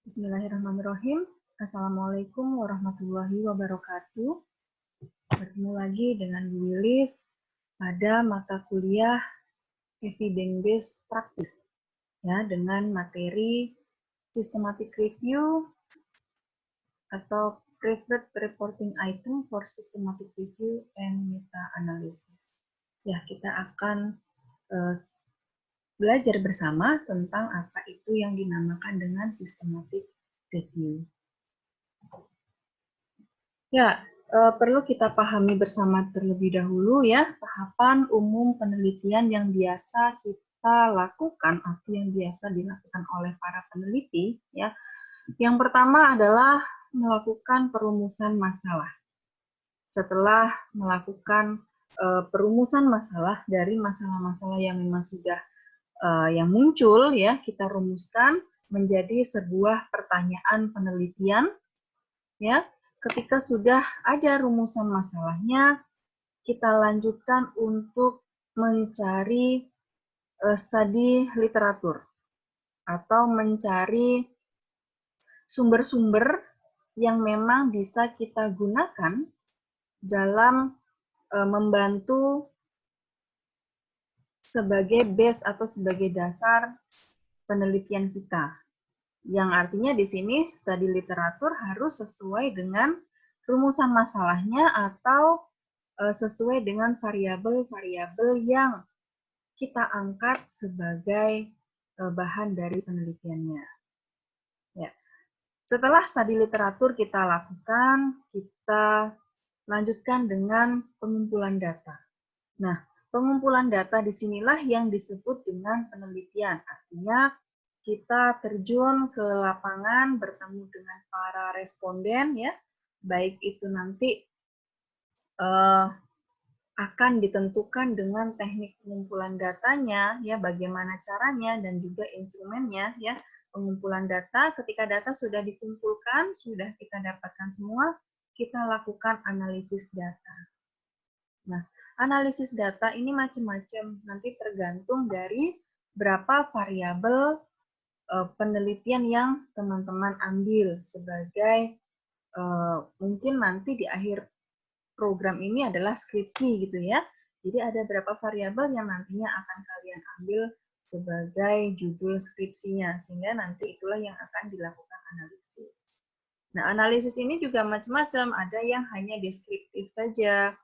Bismillahirrahmanirrahim. Assalamualaikum warahmatullahi wabarakatuh. Bertemu lagi dengan Bu Wilis pada mata kuliah Evidence-Based Practice ya, dengan materi Systematic Review atau Preferred Reporting Item for Systematic Review and Meta-Analysis. Ya, kita akan belajar bersama tentang apa itu yang dinamakan dengan Systematic Review. Ya, perlu kita pahami bersama terlebih dahulu ya, tahapan umum penelitian yang biasa kita lakukan atau yang biasa dilakukan oleh para peneliti ya. Yang pertama adalah melakukan perumusan masalah. Setelah melakukan perumusan masalah dari masalah-masalah yang memang sudah yang muncul ya, kita rumuskan menjadi sebuah pertanyaan penelitian ya. Ketika sudah ada rumusan masalahnya, kita lanjutkan untuk mencari studi literatur atau mencari sumber-sumber yang memang bisa kita gunakan dalam membantu sebagai base atau sebagai dasar penelitian kita. Yang artinya di sini studi literatur harus sesuai dengan rumusan masalahnya atau sesuai dengan variabel-variabel yang kita angkat sebagai bahan dari penelitiannya. Ya. Setelah studi literatur kita lakukan, kita lanjutkan dengan pengumpulan data. Nah, pengumpulan data disinilah yang disebut dengan penelitian. Artinya kita terjun ke lapangan, bertemu dengan para responden, ya, baik itu nanti akan ditentukan dengan teknik pengumpulan datanya, ya, bagaimana caranya dan juga instrumennya, ya, pengumpulan data. Ketika data sudah dikumpulkan, sudah kita dapatkan semua, kita lakukan analisis data. Nah, analisis data ini macam-macam, nanti tergantung dari berapa variabel penelitian yang teman-teman ambil sebagai mungkin nanti di akhir program ini adalah skripsi gitu ya. Jadi ada berapa variabel yang nantinya akan kalian ambil sebagai judul skripsinya, sehingga nanti itulah yang akan dilakukan analisis. Nah, analisis ini juga macam-macam, ada yang hanya deskriptif saja.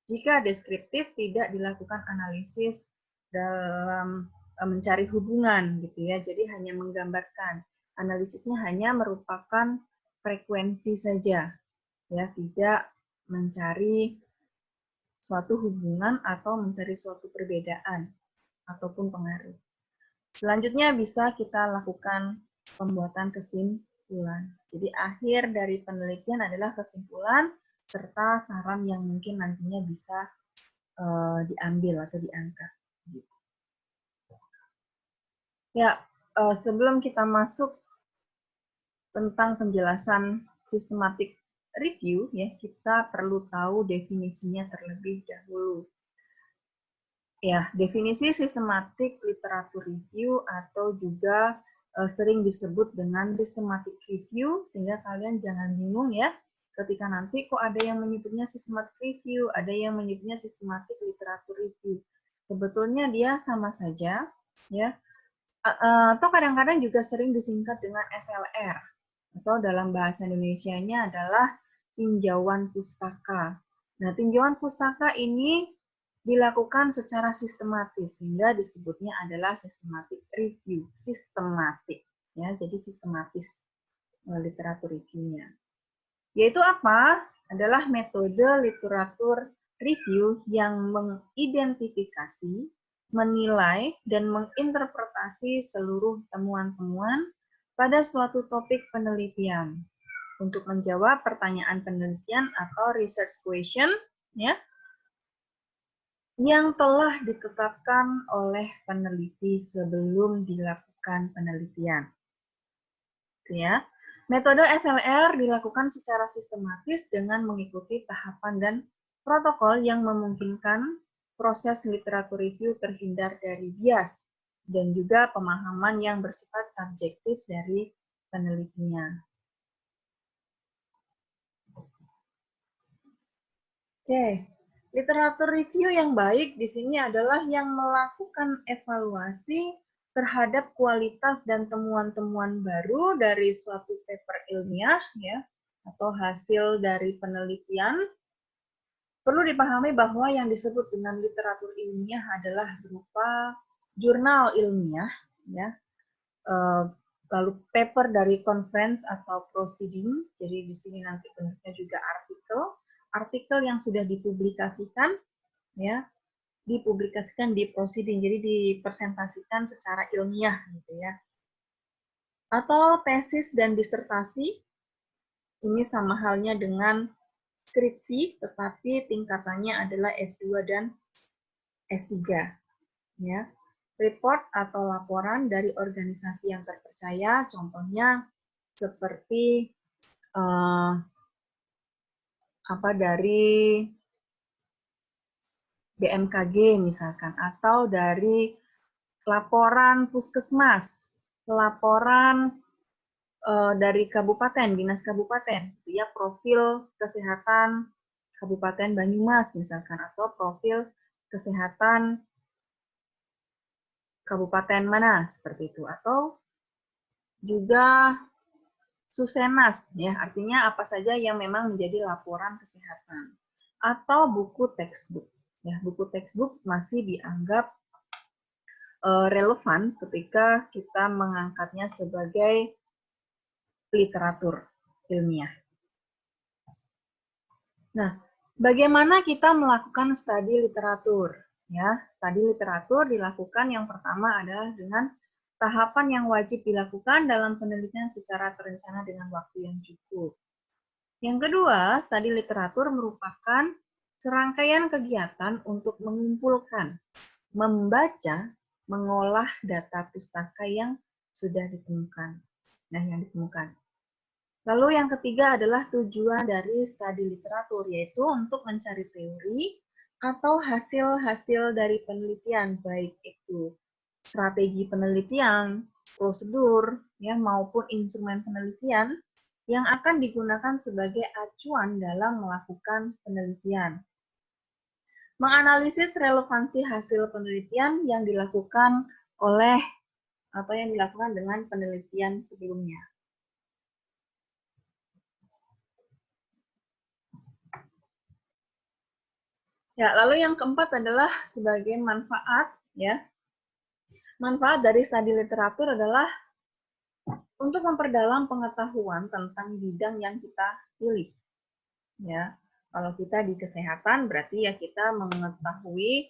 Jika deskriptif tidak dilakukan analisis dalam mencari hubungan gitu ya, jadi hanya menggambarkan. Analisisnya hanya merupakan frekuensi saja, ya, tidak mencari suatu hubungan atau mencari suatu perbedaan ataupun pengaruh. Selanjutnya bisa kita lakukan pembuatan kesimpulan. Jadi akhir dari penelitian adalah kesimpulan serta saran yang mungkin nantinya bisa diambil atau diangkat. Ya, sebelum kita masuk tentang penjelasan systematic review, ya, kita perlu tahu definisinya terlebih dahulu. Ya, definisi systematic literature review atau juga sering disebut dengan systematic review, sehingga kalian jangan bingung ya, ketika nanti kok ada yang menyebutnya systematic review, ada yang menyebutnya systematic literature review. Sebetulnya dia sama saja, ya. Atau kadang-kadang juga sering disingkat dengan SLR, atau dalam bahasa Indonesianya adalah tinjauan pustaka. Nah, tinjauan pustaka ini dilakukan secara sistematis, sehingga disebutnya adalah systematic review, sistematik, ya, jadi sistematis literatur review-nya. Yaitu apa? Adalah metode literatur review yang mengidentifikasi, menilai, dan menginterpretasi seluruh temuan-temuan pada suatu topik penelitian untuk menjawab pertanyaan penelitian atau research question, ya, yang telah ditetapkan oleh peneliti sebelum dilakukan penelitian. Ya. Metode SLR dilakukan secara sistematis dengan mengikuti tahapan dan protokol yang memungkinkan proses literatur review terhindar dari bias dan juga pemahaman yang bersifat subjektif dari penelitinya. Oke, literatur review yang baik di sini adalah yang melakukan evaluasi terhadap kualitas dan temuan-temuan baru dari suatu paper ilmiah, ya, atau hasil dari penelitian. Perlu dipahami bahwa yang disebut dengan literatur ilmiah adalah berupa jurnal ilmiah, ya, lalu paper dari conference atau proceeding. Jadi di sini nanti bentuknya juga artikel yang sudah dipublikasikan, ya, dipublikasikan di proceeding, jadi dipresentasikan secara ilmiah, gitu ya. Atau tesis dan disertasi, ini sama halnya dengan skripsi, tetapi tingkatannya adalah S2 dan S3, ya. Report atau laporan dari organisasi yang terpercaya, contohnya seperti dari BMKG misalkan, atau dari laporan puskesmas, laporan dari kabupaten, dinas kabupaten, ya, profil kesehatan Kabupaten Banyumas misalkan, atau profil kesehatan kabupaten mana, seperti itu, atau juga Susenas, ya, artinya apa saja yang memang menjadi laporan kesehatan, atau buku textbook, ya, buku textbook masih dianggap relevan ketika kita mengangkatnya sebagai literatur ilmiah. Nah, bagaimana kita melakukan studi literatur? Ya, studi literatur dilakukan yang pertama adalah dengan tahapan yang wajib dilakukan dalam penelitian secara terencana dengan waktu yang cukup. Yang kedua, studi literatur merupakan serangkaian kegiatan untuk mengumpulkan, membaca, mengolah data pustaka yang sudah ditemukan. Lalu yang ketiga adalah tujuan dari studi literatur, yaitu untuk mencari teori atau hasil-hasil dari penelitian, baik itu strategi penelitian, prosedur, ya, maupun instrumen penelitian yang akan digunakan sebagai acuan dalam melakukan penelitian. Menganalisis relevansi hasil penelitian yang dilakukan oleh atau yang dilakukan dengan penelitian sebelumnya. Ya, lalu yang keempat adalah sebagai manfaat, ya. Manfaat dari studi literatur adalah untuk memperdalam pengetahuan tentang bidang yang kita pilih. Ya, kalau kita di kesehatan berarti ya kita mengetahui,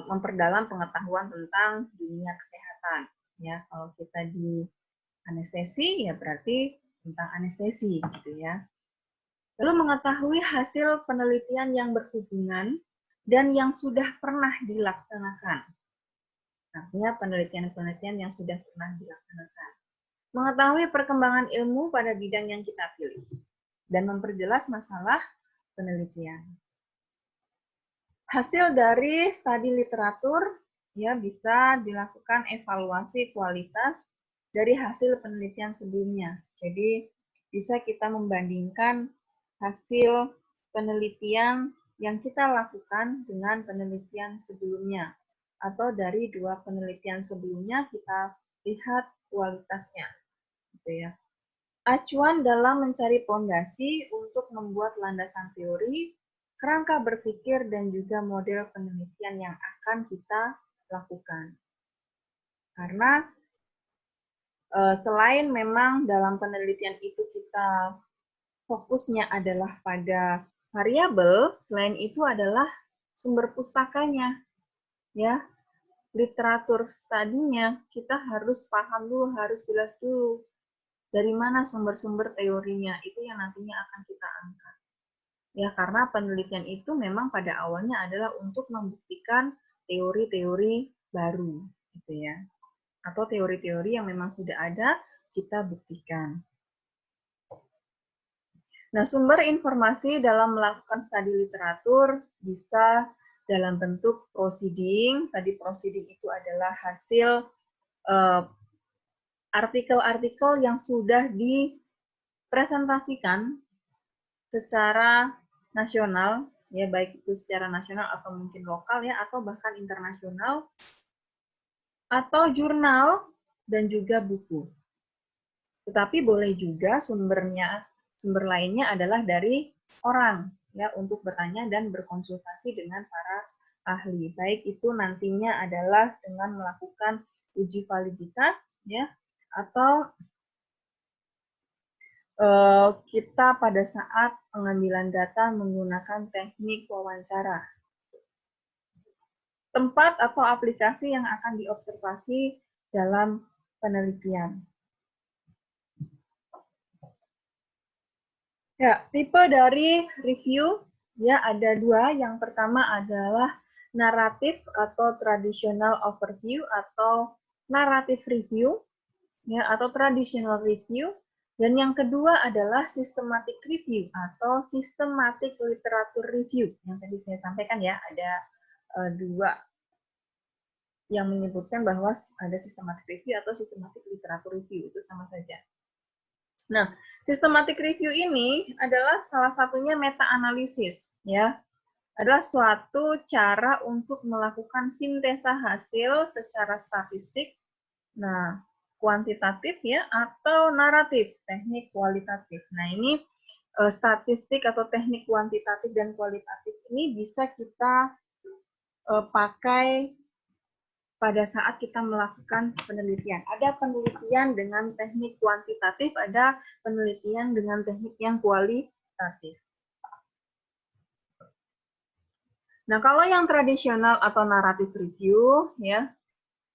memperdalam pengetahuan tentang dunia kesehatan. Ya, kalau kita di anestesi ya berarti tentang anestesi, gitu ya. Lalu mengetahui hasil penelitian yang berhubungan dan yang sudah pernah dilaksanakan. Artinya penelitian-penelitian yang sudah pernah dilaksanakan. Mengetahui perkembangan ilmu pada bidang yang kita pilih. Dan memperjelas masalah penelitian. Hasil dari studi literatur ya bisa dilakukan evaluasi kualitas dari hasil penelitian sebelumnya. Jadi bisa kita membandingkan hasil penelitian yang kita lakukan dengan penelitian sebelumnya, atau dari dua penelitian sebelumnya kita lihat kualitasnya, gitu ya. Acuan dalam mencari fondasi untuk membuat landasan teori, kerangka berpikir, dan juga model penelitian yang akan kita lakukan. Karena selain memang dalam penelitian itu kita fokusnya adalah pada variabel, selain itu adalah sumber pustakanya, ya, literatur studinya kita harus paham dulu, harus jelas dulu dari mana sumber-sumber teorinya, itu yang nantinya akan kita angkat. Ya, karena penelitian itu memang pada awalnya adalah untuk membuktikan teori-teori baru, gitu ya. Atau teori-teori yang memang sudah ada, kita buktikan. Nah, sumber informasi dalam melakukan studi literatur bisa dalam bentuk proceeding. Tadi proceeding itu adalah hasil artikel-artikel yang sudah dipresentasikan secara nasional, ya baik itu secara nasional atau mungkin lokal ya, atau bahkan internasional, atau jurnal dan juga buku. Tetapi boleh juga sumber lainnya adalah dari orang ya untuk bertanya dan berkonsultasi dengan para ahli. Baik itu nantinya adalah dengan melakukan uji validitas ya atau kita pada saat pengambilan data menggunakan teknik wawancara. Tempat atau aplikasi yang akan diobservasi dalam penelitian. Ya, tipe dari review ya ada dua. Yang pertama adalah naratif atau traditional overview atau narrative review ya atau traditional review. Dan yang kedua adalah systematic review atau systematic literature review. Yang tadi saya sampaikan ya, ada dua yang menyebutkan bahwa ada systematic review atau systematic literature review, itu sama saja. Nah, systematic review ini adalah salah satunya meta-analisis, ya. Adalah suatu cara untuk melakukan sintesa hasil secara statistik, nah, kuantitatif ya, atau naratif, teknik kualitatif. Nah, ini statistik atau teknik kuantitatif dan kualitatif ini bisa kita pakai pada saat kita melakukan penelitian. Ada penelitian dengan teknik kuantitatif, ada penelitian dengan teknik yang kualitatif. Nah, kalau yang tradisional atau naratif review, ya,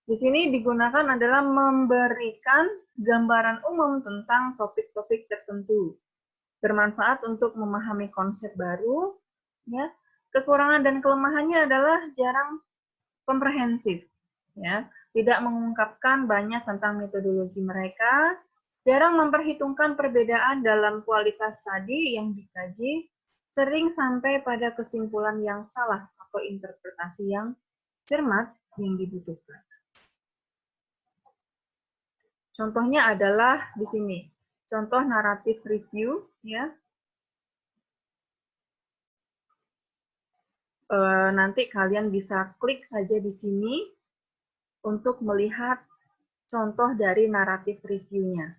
di sini digunakan adalah memberikan gambaran umum tentang topik-topik tertentu. Bermanfaat untuk memahami konsep baru, ya. Kekurangan dan kelemahannya adalah jarang komprehensif, ya. Tidak mengungkapkan banyak tentang metodologi mereka, jarang memperhitungkan perbedaan dalam kualitas studi yang dikaji, sering sampai pada kesimpulan yang salah atau interpretasi yang cermat yang dibutuhkan. Contohnya adalah di sini, contoh naratif review, ya. Nanti kalian bisa klik saja di sini untuk melihat contoh dari naratif review-nya.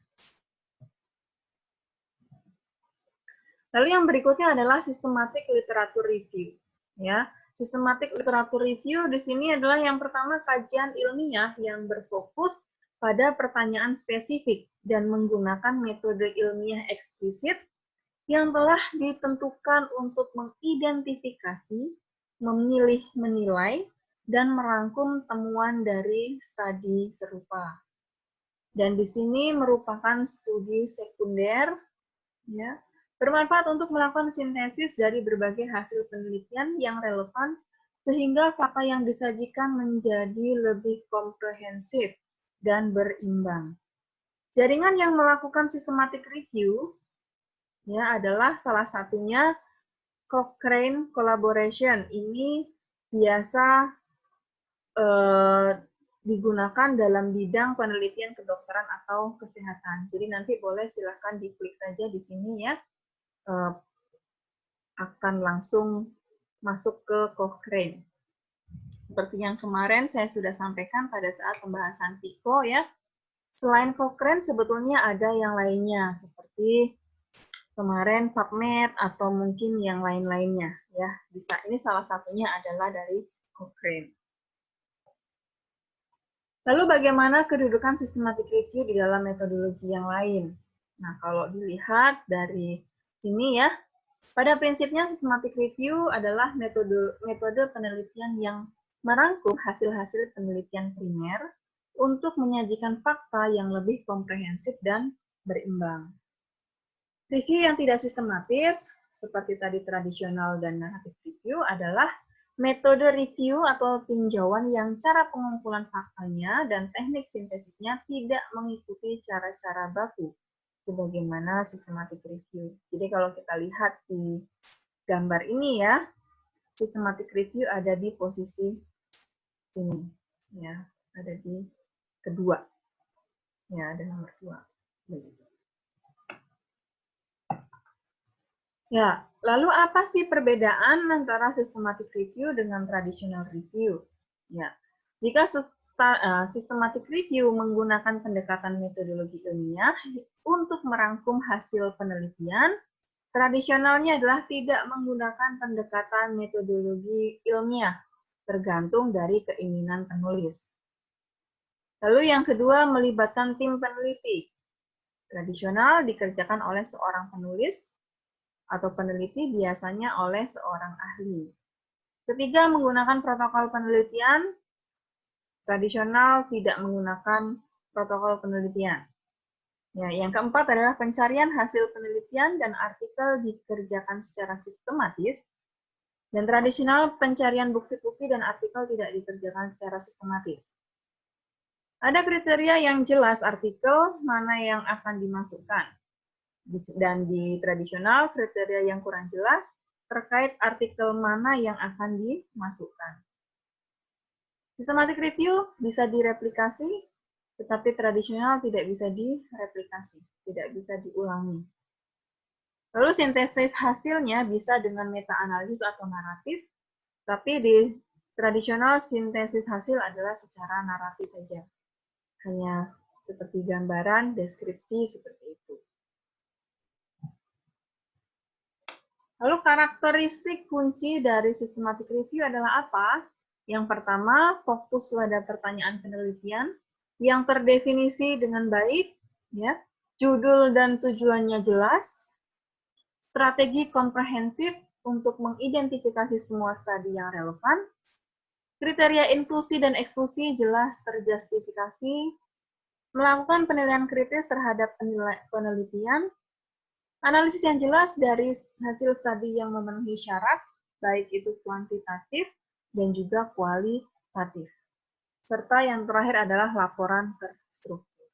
Lalu yang berikutnya adalah systematic literature review. Ya, systematic literature review di sini adalah yang pertama kajian ilmiah yang berfokus pada pertanyaan spesifik dan menggunakan metode ilmiah eksplisit yang telah ditentukan untuk mengidentifikasi, memilih, menilai, dan merangkum temuan dari studi serupa. Dan di sini merupakan studi sekunder, ya, bermanfaat untuk melakukan sintesis dari berbagai hasil penelitian yang relevan sehingga fakta yang disajikan menjadi lebih komprehensif dan berimbang. Jaringan yang melakukan systematic review ya adalah salah satunya Cochrane Collaboration. Ini biasa digunakan dalam bidang penelitian kedokteran atau kesehatan. Jadi nanti boleh silahkan diklik saja di sini ya. Akan langsung masuk ke Cochrane. Seperti yang kemarin saya sudah sampaikan pada saat pembahasan PICO ya. Selain Cochrane sebetulnya ada yang lainnya seperti kemarin PubMed atau mungkin yang lain-lainnya ya. Bisa ini salah satunya adalah dari Cochrane. Lalu bagaimana kedudukan systematic review di dalam metodologi yang lain? Nah, kalau dilihat dari sini ya, pada prinsipnya systematic review adalah metode penelitian yang merangkum hasil-hasil penelitian primer untuk menyajikan fakta yang lebih komprehensif dan berimbang. Review yang tidak sistematis, seperti tadi tradisional dan narrative review, adalah metode review atau tinjauan yang cara pengumpulan faktanya dan teknik sintesisnya tidak mengikuti cara-cara baku, sebagaimana systematic review. Jadi kalau kita lihat di gambar ini ya, systematic review ada di posisi ini, ya, ada di kedua. Ya, ada nomor 2. Ya, lalu apa sih perbedaan antara systematic review dengan traditional review? Ya, jika systematic review menggunakan pendekatan metodologi ilmiah untuk merangkum hasil penelitian, tradisionalnya adalah tidak menggunakan pendekatan metodologi ilmiah, tergantung dari keinginan penulis. Lalu yang kedua, melibatkan tim peneliti. Tradisional dikerjakan oleh seorang penulis atau peneliti, biasanya oleh seorang ahli. Ketiga, menggunakan protokol penelitian. Tradisional tidak menggunakan protokol penelitian. Ya, yang keempat adalah pencarian hasil penelitian dan artikel dikerjakan secara sistematis. Dan tradisional pencarian bukti-bukti dan artikel tidak dikerjakan secara sistematis. Ada kriteria yang jelas artikel mana yang akan dimasukkan. Dan di tradisional, kriteria yang kurang jelas terkait artikel mana yang akan dimasukkan. Systematic review bisa direplikasi, tetapi tradisional tidak bisa direplikasi, tidak bisa diulangi. Lalu sintesis hasilnya bisa dengan meta-analisis atau naratif, tapi di tradisional sintesis hasil adalah secara naratif saja. Hanya seperti gambaran, deskripsi, seperti itu. Lalu karakteristik kunci dari systematic review adalah apa? Yang pertama, fokus pada pertanyaan penelitian yang terdefinisi dengan baik, ya. Judul dan tujuannya jelas, strategi komprehensif untuk mengidentifikasi semua studi yang relevan, kriteria inklusi dan eksklusi jelas terjustifikasi, melakukan penilaian kritis terhadap penelitian, analisis yang jelas dari hasil studi yang memenuhi syarat, baik itu kuantitatif dan juga kualitatif. Serta yang terakhir adalah laporan terstruktur.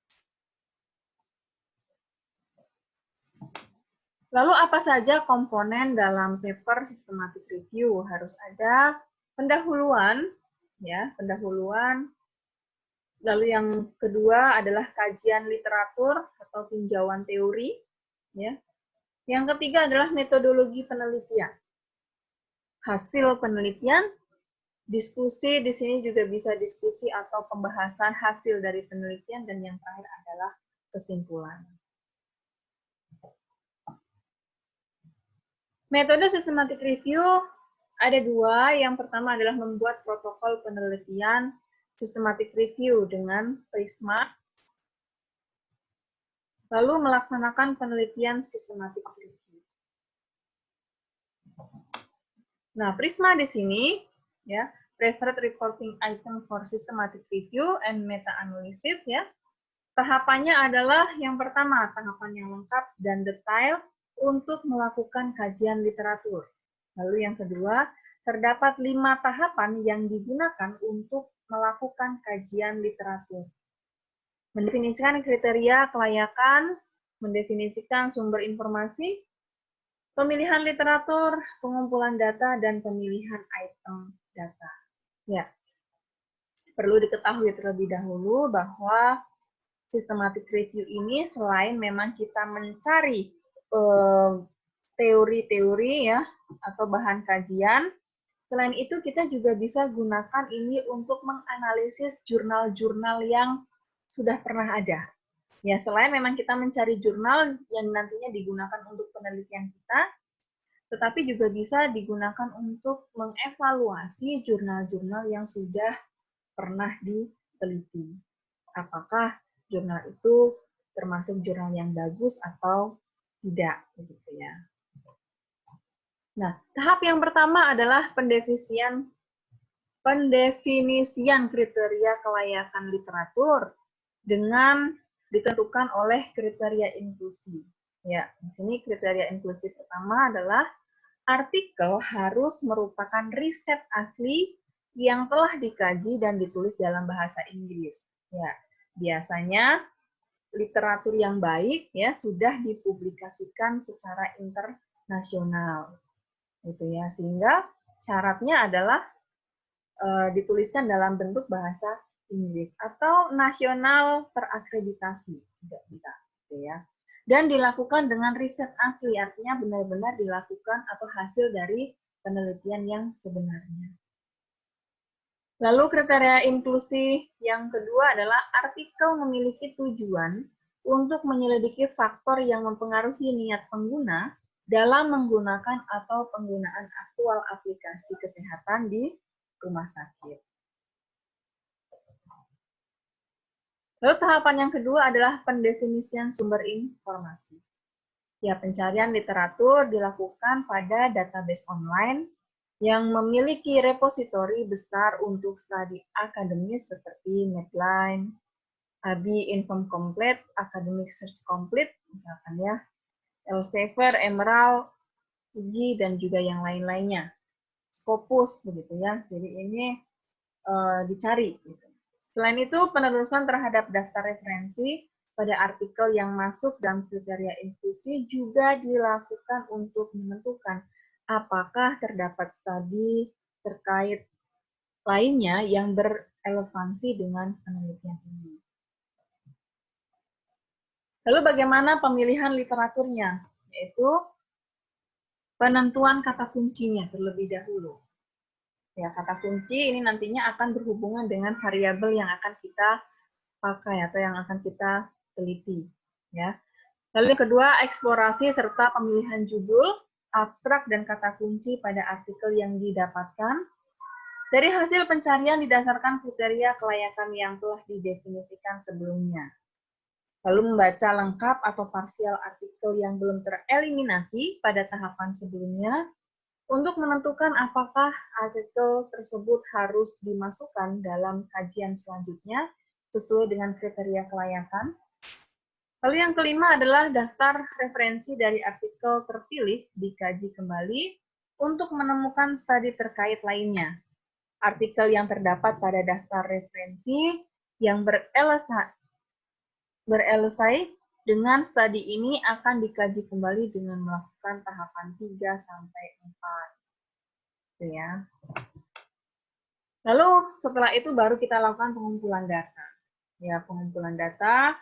Lalu apa saja komponen dalam paper systematic review? Harus ada pendahuluan, ya, pendahuluan. Lalu yang kedua adalah kajian literatur atau tinjauan teori, ya. Yang ketiga adalah metodologi penelitian. Hasil penelitian, diskusi, di sini juga bisa diskusi atau pembahasan hasil dari penelitian, dan yang terakhir adalah kesimpulan. Metode systematic review ada dua. Yang pertama adalah membuat protokol penelitian systematic review dengan Prisma. Lalu melaksanakan penelitian systematic review. Nah, Prisma di sini, ya, preferred reporting item for systematic review and meta-analysis, ya. Tahapannya adalah yang pertama, tahapan yang lengkap dan detail untuk melakukan kajian literatur. Lalu yang kedua, terdapat 5 tahapan yang digunakan untuk melakukan kajian literatur. Mendefinisikan kriteria kelayakan, mendefinisikan sumber informasi, pemilihan literatur, pengumpulan data, dan pemilihan item data. Ya, perlu diketahui terlebih dahulu bahwa systematic review ini selain memang kita mencari teori-teori, ya, atau bahan kajian, selain itu kita juga bisa gunakan ini untuk menganalisis jurnal-jurnal yang sudah pernah ada. Ya, selain memang kita mencari jurnal yang nantinya digunakan untuk penelitian kita, tetapi juga bisa digunakan untuk mengevaluasi jurnal-jurnal yang sudah pernah diteliti. Apakah jurnal itu termasuk jurnal yang bagus atau tidak, begitu ya. Nah, tahap yang pertama adalah pendefinisian kriteria kelayakan literatur dengan ditentukan oleh kriteria inklusi. Ya, di sini kriteria inklusi pertama adalah artikel harus merupakan riset asli yang telah dikaji dan ditulis dalam bahasa Inggris. Ya, biasanya literatur yang baik, ya, sudah dipublikasikan secara internasional, gitu ya. Sehingga syaratnya adalah dituliskan dalam bentuk bahasa Inggris atau nasional terakreditasi juga bisa, gitu ya. Dan dilakukan dengan riset asli, artinya benar-benar dilakukan atau hasil dari penelitian yang sebenarnya. Lalu kriteria inklusi yang kedua adalah artikel memiliki tujuan untuk menyelidiki faktor yang mempengaruhi niat pengguna dalam menggunakan atau penggunaan aktual aplikasi kesehatan di rumah sakit. Lalu tahapan yang kedua adalah pendefinisian sumber informasi. Ya, pencarian literatur dilakukan pada database online yang memiliki repositori besar untuk studi akademis seperti Medline, ABI Inform Complete, Academic Search Complete, misalkan ya, Elsevier, Emerald, UGI, dan juga yang lain-lainnya. Scopus, begitu ya. Jadi ini dicari. Gitu. Selain itu, penelusuran terhadap daftar referensi pada artikel yang masuk dalam kriteria inklusi juga dilakukan untuk menentukan apakah terdapat studi terkait lainnya yang berrelevansi dengan penelitian ini. Lalu bagaimana pemilihan literaturnya? Yaitu penentuan kata kuncinya terlebih dahulu. Ya, kata kunci ini nantinya akan berhubungan dengan variabel yang akan kita pakai atau yang akan kita teliti. Ya. Lalu yang kedua, eksplorasi serta pemilihan judul, abstrak, dan kata kunci pada artikel yang didapatkan. Dari hasil pencarian didasarkan kriteria kelayakan yang telah didefinisikan sebelumnya. Lalu membaca lengkap atau parsial artikel yang belum tereliminasi pada tahapan sebelumnya untuk menentukan apakah artikel tersebut harus dimasukkan dalam kajian selanjutnya sesuai dengan kriteria kelayakan. Lalu yang kelima adalah daftar referensi dari artikel terpilih dikaji kembali untuk menemukan studi terkait lainnya. Artikel yang terdapat pada daftar referensi yang berelisai dengan studi ini akan dikaji kembali dengan melakukan tahapan 3 sampai 4. Gitu ya. Lalu setelah itu baru kita lakukan pengumpulan data. Ya, pengumpulan data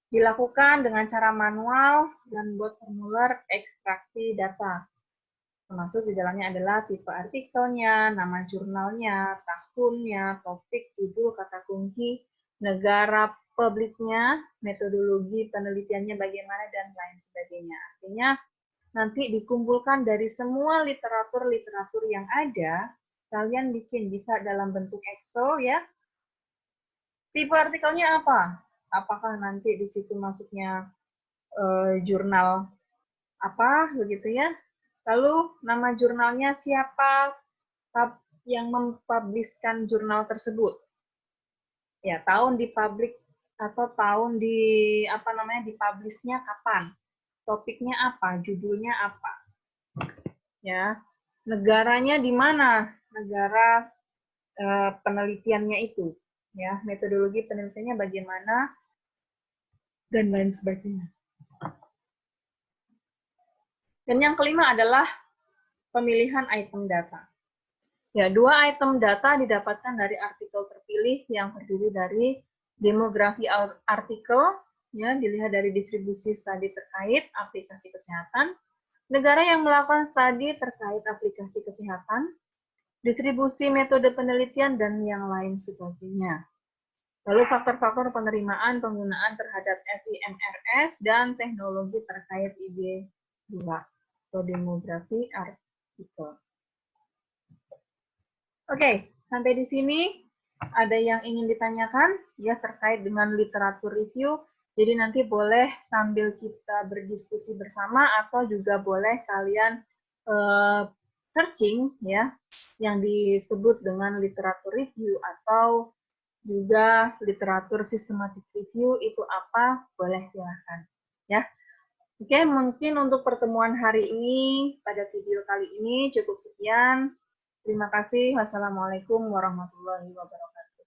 dilakukan dengan cara manual dan buat formulir ekstraksi data. Termasuk di dalamnya adalah tipe artikelnya, nama jurnalnya, tahunnya, topik, judul, kata kunci, negara publiknya, metodologi penelitiannya bagaimana, dan lain sebagainya. Artinya nanti dikumpulkan dari semua literatur-literatur yang ada, kalian bikin bisa dalam bentuk Excel ya. Tipe artikelnya apa? Apakah nanti di situ masuknya jurnal apa begitu ya? Lalu nama jurnalnya siapa yang mempubliskan jurnal tersebut? Ya, tahun dipublish atau tahun dipublishnya kapan? Topiknya apa? Judulnya apa? Ya, negaranya di mana? Negara penelitiannya itu, ya, metodologi penelitiannya bagaimana dan lain sebagainya. Dan yang kelima adalah pemilihan item data. Ya, 2 item data didapatkan dari artikel terpilih yang terdiri dari demografi artikel, ya, dilihat dari distribusi studi terkait aplikasi kesehatan, negara yang melakukan studi terkait aplikasi kesehatan, distribusi metode penelitian, dan yang lain sebagainya. Lalu faktor-faktor penerimaan penggunaan terhadap SIMRS dan teknologi terkait ID2 atau demografi artikel. Oke, sampai di sini ada yang ingin ditanyakan ya terkait dengan literatur review. Jadi nanti boleh sambil kita berdiskusi bersama atau juga boleh kalian searching ya yang disebut dengan literatur review atau juga literatur systematic review itu apa, boleh silahkan ya. Oke, mungkin untuk pertemuan hari ini pada video kali ini cukup sekian. Terima kasih. Wassalamualaikum warahmatullahi wabarakatuh.